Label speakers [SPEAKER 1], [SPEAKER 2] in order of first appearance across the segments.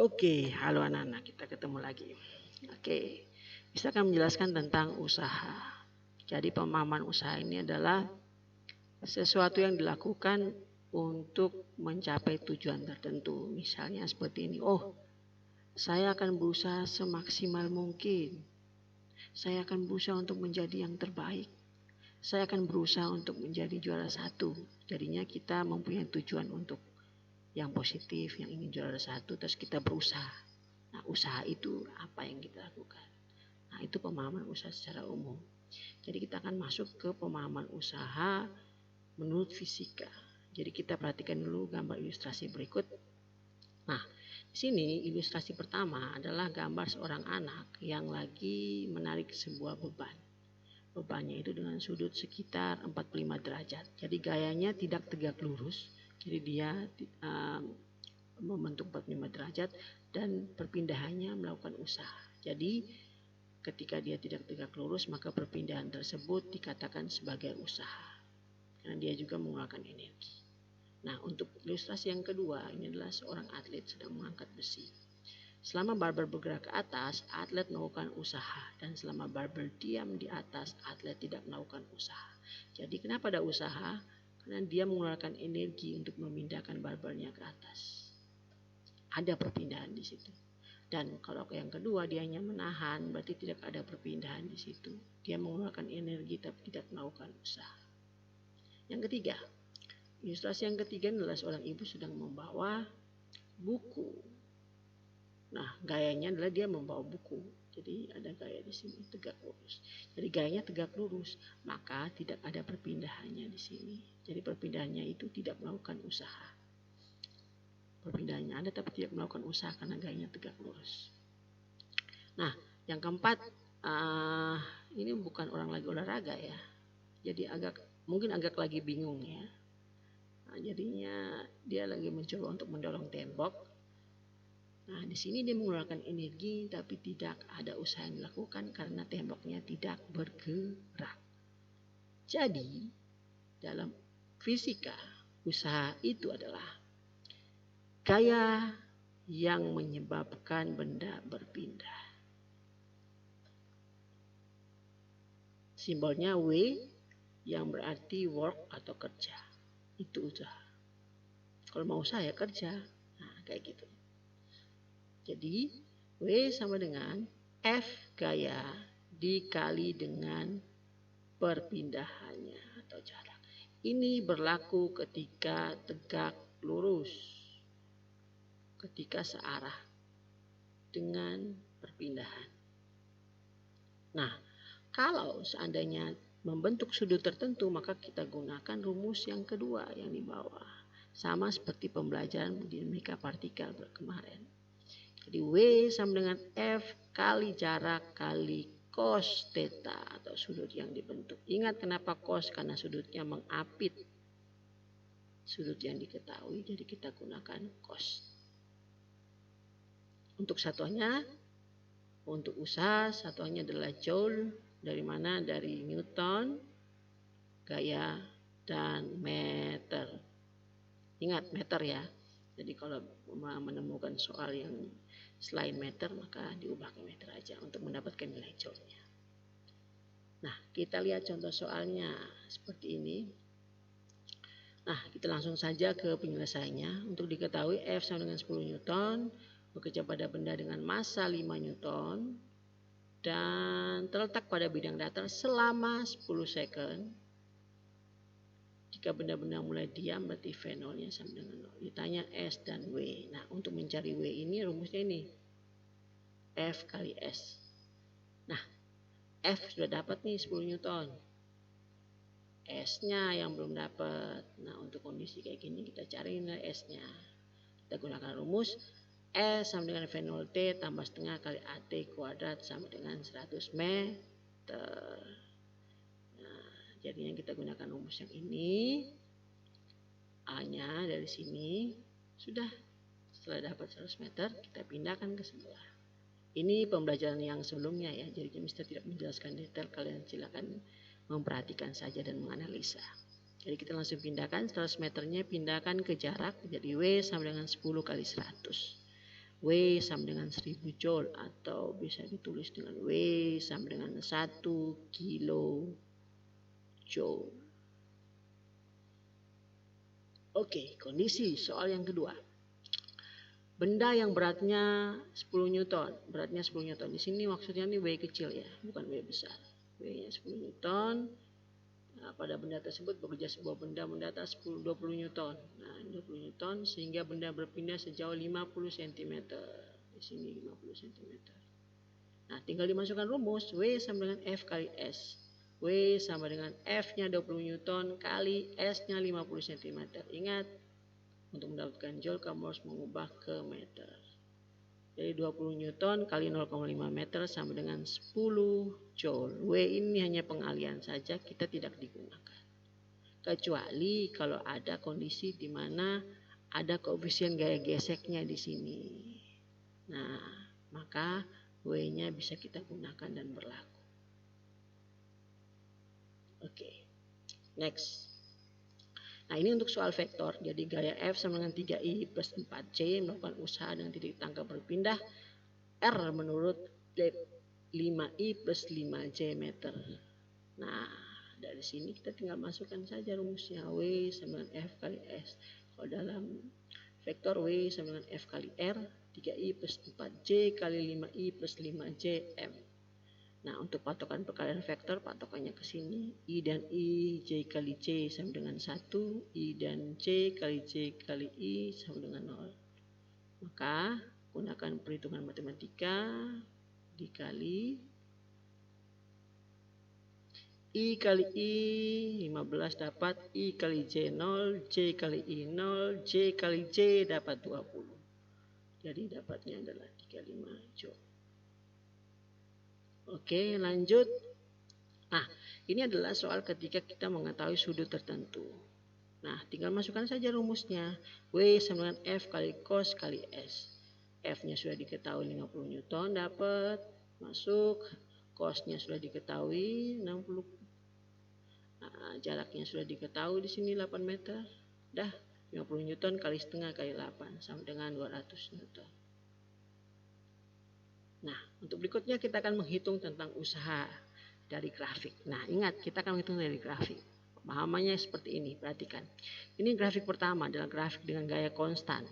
[SPEAKER 1] Oke, halo anak-anak, kita ketemu lagi. Oke, bisa akan menjelaskan tentang usaha. Jadi pemahaman usaha ini adalah sesuatu yang dilakukan untuk mencapai tujuan tertentu. Misalnya seperti ini, saya akan berusaha semaksimal mungkin. Saya akan berusaha untuk menjadi yang terbaik. Saya akan berusaha untuk menjadi juara satu. Jadinya kita mempunyai tujuan untuk yang positif, yang ingin juara satu, terus kita berusaha. Nah, usaha itu apa yang kita lakukan. Nah, itu pemahaman usaha secara umum. Jadi kita akan masuk ke pemahaman usaha menurut fisika. Jadi kita perhatikan dulu gambar ilustrasi berikut. Nah, di sini ilustrasi pertama adalah gambar seorang anak yang lagi menarik sebuah beban. Bebannya itu dengan sudut sekitar 45 derajat. Jadi gayanya tidak tegak lurus. Jadi dia membentuk 45 derajat dan perpindahannya melakukan usaha. Jadi ketika dia tidak tegak lurus, maka perpindahan tersebut dikatakan sebagai usaha. Karena dia juga mengeluarkan energi. Nah, untuk ilustrasi yang kedua, ini adalah seorang atlet sedang mengangkat besi. Selama barbel bergerak ke atas, atlet melakukan usaha. Dan selama barbel diam di atas, atlet tidak melakukan usaha. Jadi kenapa ada usaha? Karena dia mengeluarkan energi untuk memindahkan barbelnya ke atas. Ada perpindahan di situ. Dan kalau yang kedua dia hanya menahan, berarti tidak ada perpindahan di situ. Dia mengeluarkan energi tapi tidak melakukan usaha. Yang ketiga, ilustrasi yang ketiga adalah seorang ibu sedang membawa buku. Nah, gayanya adalah dia membawa buku. Jadi ada gaya di sini tegak lurus. Jadi gayanya tegak lurus, maka tidak ada perpindahannya di sini. Jadi perpindahannya itu tidak melakukan usaha. Perpindahannya ada tapi tidak melakukan usaha karena gayanya tegak lurus. Nah, yang keempat, ini bukan orang lagi olahraga ya. Jadi mungkin agak lagi bingung ya. Nah, jadinya dia lagi mencoba untuk mendorong tembok. Nah, di sini dia mengeluarkan energi tapi tidak ada usaha yang dilakukan karena temboknya tidak bergerak. Jadi, dalam fisika, usaha itu adalah gaya yang menyebabkan benda berpindah. Simbolnya W yang berarti work atau kerja. Itu usaha. Kalau mau usaha ya kerja. Nah, kayak gitu. Jadi W sama dengan F gaya dikali dengan perpindahannya atau jarak. Ini berlaku ketika tegak lurus, ketika searah dengan perpindahan. Nah, kalau seandainya membentuk sudut tertentu, maka kita gunakan rumus yang kedua yang di bawah. Sama seperti pembelajaran dinamika partikel kemarin. Jadi W sama dengan F kali jarak kali cos theta atau sudut yang dibentuk. Ingat kenapa cos? Karena sudutnya mengapit sudut yang diketahui, jadi kita gunakan cos. Untuk satuannya, untuk usaha satuannya adalah joule. Dari mana? Dari Newton, gaya, dan meter. Ingat meter ya. Jadi kalau menemukan soal yang selain meter, maka diubah ke meter aja untuk mendapatkan nilai joule-nya. Nah, kita lihat contoh soalnya seperti ini. Nah, kita langsung saja ke penyelesaiannya. Untuk diketahui F sama dengan 10 Newton, bekerja pada benda dengan massa 5 Newton, dan terletak pada bidang datar selama 10 second. Jika benda-benda mulai diam, berarti V0-nya sama dengan 0. Ditanya S dan W. Nah, untuk mencari W ini rumusnya ini. F kali S. Nah, F sudah dapat nih 10 Newton. S-nya yang belum dapat. Nah, untuk kondisi kayak gini kita cari nilai S-nya. Kita gunakan rumus S sama dengan V0T tambah setengah kali AT kuadrat sama dengan 100 meter. Jadinya kita gunakan rumus yang ini. A-nya dari sini sudah. Setelah dapat 100 meter, kita pindahkan ke sebelah. Ini pembelajaran yang sebelumnya ya. Jadi Mister tidak menjelaskan detail. Kalian silakan memperhatikan saja dan menganalisa. Jadi kita langsung pindahkan 100 meternya, pindahkan ke jarak. Jadi W sama dengan 10 kali 100. W sama dengan 1000 joule atau bisa ditulis dengan W sama dengan 1 kilo joule. Oke, kondisi soal yang kedua. Benda yang beratnya 10 Newton. Beratnya 10 Newton. Di sini maksudnya ini W kecil ya, bukan W besar. W-nya 10 Newton. Nah, pada benda tersebut bekerja sebuah benda mendata 20 Newton. Nah, 20 Newton sehingga benda berpindah sejauh 50 cm. Di sini 50 cm. Nah, tinggal dimasukkan rumus W sama dengan F kali S. W sama dengan F-nya 20 Newton kali S-nya 50 cm. Ingat, untuk mendapatkan joule kamu harus mengubah ke meter. Jadi 20 Newton kali 0,5 meter sama dengan 10 joule. W ini hanya pengalian saja, kita tidak digunakan. Kecuali kalau ada kondisi di mana ada koefisien gaya geseknya di sini. Nah, maka W-nya bisa kita gunakan dan berlaku. Oke, next. Nah, ini untuk soal vektor. Jadi gaya F sama dengan 3I plus 4C melakukan usaha dengan titik tangkap berpindah R menurut 5I plus 5J meter. Nah, dari sini kita tinggal masukkan saja rumusnya W sama dengan F kali S. Kalau dalam vektor W sama dengan F kali R, 3I plus 4J kali 5I plus 5JM. Nah, untuk patokan perkalian vektor, patokannya ke sini. I dan I, J kali J sama dengan 1. I dan J kali J kali I sama dengan 0. Maka, gunakan perhitungan matematika dikali I kali I 15 dapat I kali J 0, J kali I 0, J kali J dapat 20. Jadi dapatnya adalah 35 joule. Oke, lanjut. Nah, ini adalah soal ketika kita mengetahui sudut tertentu. Nah, tinggal masukkan saja rumusnya. W sama dengan F kali cos kali S. F-nya sudah diketahui 50 Newton, dapat. Masuk. Cos-nya sudah diketahui 60. Nah, jaraknya sudah diketahui di sini 8 meter. Dah, 50 Newton kali setengah kali 8 sama dengan 200 Newton. Nah, untuk berikutnya kita akan menghitung tentang usaha dari grafik. Nah, ingat, kita akan menghitung dari grafik. Pemahamannya seperti ini, perhatikan. Ini grafik pertama adalah grafik dengan gaya konstan.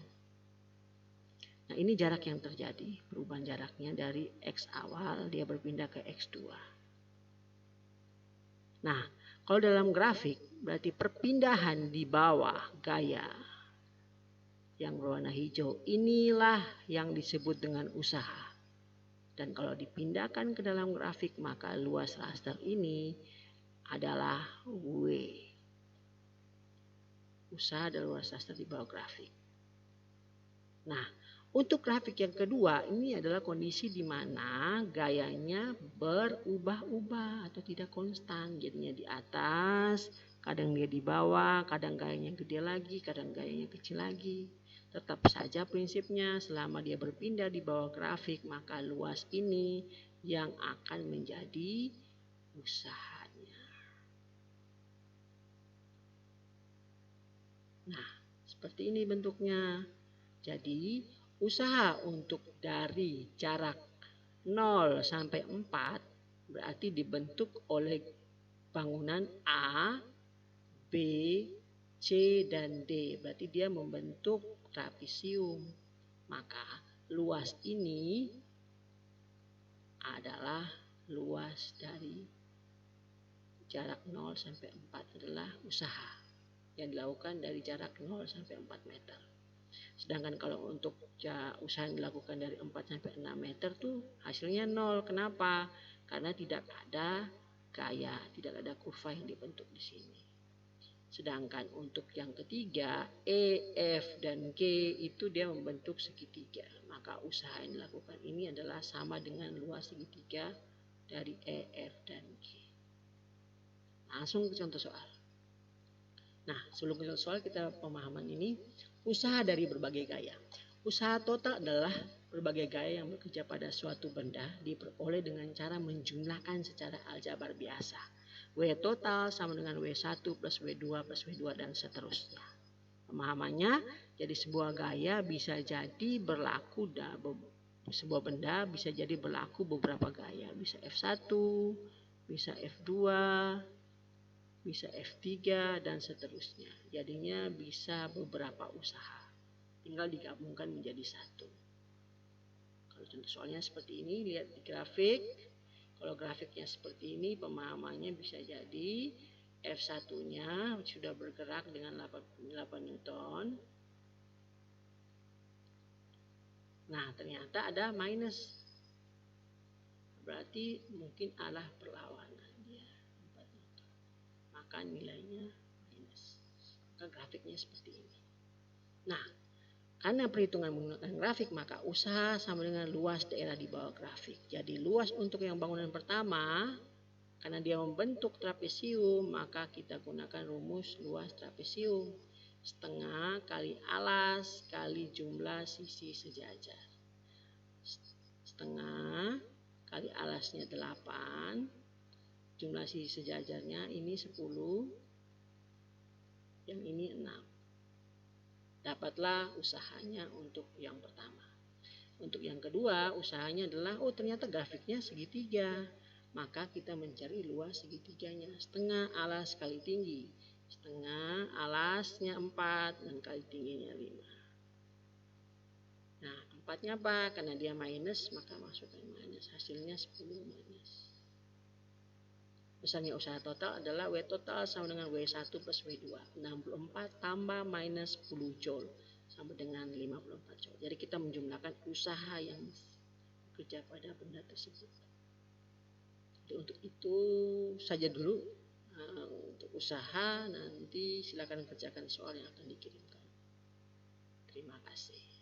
[SPEAKER 1] Nah, ini jarak yang terjadi. Perubahan jaraknya dari X awal, dia berpindah ke X2. Nah, kalau dalam grafik, berarti perpindahan di bawah gaya yang berwarna hijau, inilah yang disebut dengan usaha. Dan kalau dipindahkan ke dalam grafik, maka luas raster ini adalah W. Usaha adalah luas raster di bawah grafik. Nah, untuk grafik yang kedua, ini adalah kondisi di mana gayanya berubah-ubah atau tidak konstan. Jadinya di atas, kadang dia di bawah, kadang gayanya gede lagi, kadang gayanya kecil lagi. Tetap saja prinsipnya selama dia berpindah di bawah grafik, maka luas ini yang akan menjadi usahanya. Nah, seperti ini bentuknya. Jadi, usaha untuk dari jarak 0 sampai 4 berarti dibentuk oleh bangunan A, B, C, dan D. Berarti dia membentuk trapesium. Maka luas ini adalah luas dari jarak 0 sampai 4 adalah usaha yang dilakukan dari jarak 0 sampai 4 meter. Sedangkan kalau untuk usaha yang dilakukan dari 4 sampai 6 meter tuh hasilnya 0. Kenapa? Karena tidak ada gaya, tidak ada kurva yang dibentuk di sini. Sedangkan untuk yang ketiga, E, F, dan G itu dia membentuk segitiga. Maka usaha yang dilakukan ini adalah sama dengan luas segitiga dari E, F, dan G. Langsung ke contoh soal. Nah, sebelum ke contoh soal kita pemahaman ini, usaha dari berbagai gaya. Usaha total adalah berbagai gaya yang bekerja pada suatu benda diperoleh dengan cara menjumlahkan secara aljabar biasa. W total sama dengan W1 plus W2 plus W2 dan seterusnya. Pemahamannya, jadi sebuah gaya bisa jadi berlaku sebuah benda bisa jadi berlaku beberapa gaya, bisa F1, bisa F2, bisa F3 dan seterusnya. Jadinya bisa beberapa usaha. Tinggal digabungkan menjadi satu. Kalau contoh soalnya seperti ini, lihat di grafik. Kalau grafiknya seperti ini, pemahamannya bisa jadi F1-nya sudah bergerak dengan 8 Newton. Nah, ternyata ada minus. Berarti mungkin arah perlawanan dia 4 Newton. Maka nilainya minus. Maka grafiknya seperti ini. Nah, karena perhitungan menggunakan grafik, maka usaha sama dengan luas daerah di bawah grafik. Jadi luas untuk yang bangunan pertama, karena dia membentuk trapesium, maka kita gunakan rumus luas trapesium. Setengah kali alas kali jumlah sisi sejajar. Setengah kali alasnya 8, jumlah sisi sejajarnya ini 10, yang ini 6. Dapatlah usahanya untuk yang pertama. Untuk yang kedua, usahanya adalah, ternyata grafiknya segitiga. Maka kita mencari luas segitiganya. Setengah alas kali tinggi. Setengah alasnya 4 dan kali tingginya 5. Nah, 4-nya apa? Karena dia minus, maka masukkan minus. Hasilnya 10 minus. Besarnya usaha total adalah W total sama dengan W1 plus W2. 64 tambah minus 10 joule sama dengan 54 joule. Jadi kita menjumlahkan usaha yang bekerja pada benda tersebut. Jadi untuk itu saja dulu untuk usaha. Nanti silakan kerjakan soal yang akan dikirimkan. Terima kasih.